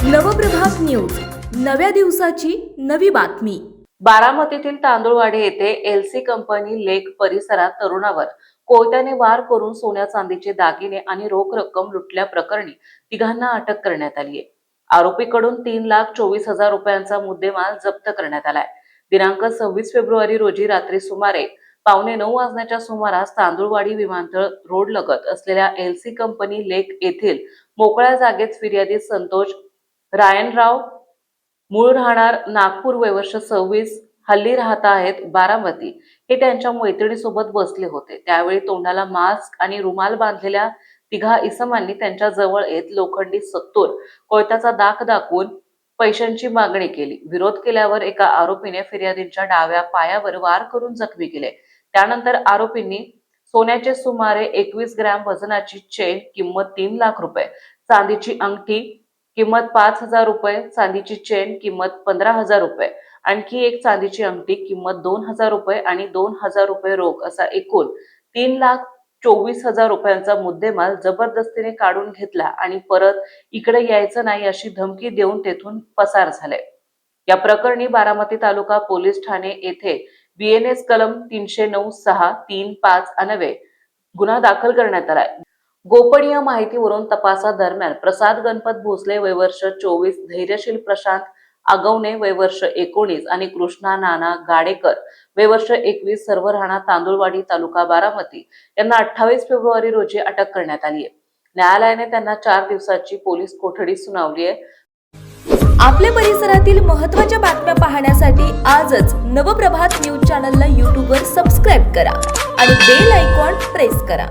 Nav Prabhat news, नव्या दिवसाची नवी बातमी। बारामतीतील तांदूळवाडी येथे एलसी कंपनी लेक परिसरात तरुणावर कोयत्याने वार करून सोन्या चांदीचे दागिने आणि रोख रक्कम लुटल्या प्रकरणी तिघांना अटक करण्यात आली आहे। आरोपीकडून 3,24,000 रुपयांचा मुद्देमाल जप्त करण्यात आलाय। दिनांक 26 फेब्रुवारी रोजी रात्री सुमारे 8:45 वाजण्याच्या सुमारास तांदूळवाडी विमानतळ रोड लगत असलेल्या एलसी कंपनी लेक येथील मोकळ्या जागेत फिर्यादी संतोष रायनराव मूळ राहणार नागपूर, वय वर्ष 26, हल्ली राहता आहेत बारामती, हे त्यांच्या मैत्रिणीसोबत बसले होते। त्यावेळी तोंडाला मास्क आणि रुमाल बांधलेल्या तिघा इसमांनी त्यांच्या जवळ येत लोखंडी सत्तूर कोयत्याचा दाग दाखवून पैशांची मागणी केली। विरोध केल्यावर एका आरोपीने फिर्यादींच्या डाव्या पायावर वार करून जखमी केले। त्यानंतर आरोपींनी सोन्याचे सुमारे 21 ग्रॅम वजनाची चेन किंमत 3 लाख रुपये, चांदीची अंगठी किंमत 5,000 रुपये, चांदीची चेन किंमत 15,000 रुपये, आणखी एक चांदीची अंगठी किंमत 2,000 रुपये आणि 2,000 रुपये रोख असा एकूण 3,24,000 रुपयांचा मुद्देमाल जबरदस्तीने काढून घेतला आणि परत इकडे यायचं नाही अशी धमकी देऊन तेथून पसार झाले। या प्रकरणी बारामती तालुका पोलीस ठाणे येथे BNS कलम 309(6)(3)(5) अन्वये गुन्हा दाखल करण्यात आलाय। गोपनीय माहितीवरून तपासादरम्यान प्रसाद गणपत भोसले, वय वर्ष 24, धैर्यशील प्रशांत आगवणे, वय वर्ष 19 आणि कृष्णा नाना गाडेकर, वय वर्ष 21, सर्व राहणार तांदूळवाडी, तालुका बारामती यांना 28 फेब्रुवारी रोजी अटक करण्यात आली आहे। न्यायालयाने त्यांना 4 दिवसाची पोलीस कोठडी सुनावली आहे। आपल्या परिसरातील महत्त्वाच्या बातम्या पाहण्यासाठी आजच नवप्रभात न्यूज चॅनलला YouTube वर सबस्क्राईब करा आणि बेल आयकॉन प्रेस करा।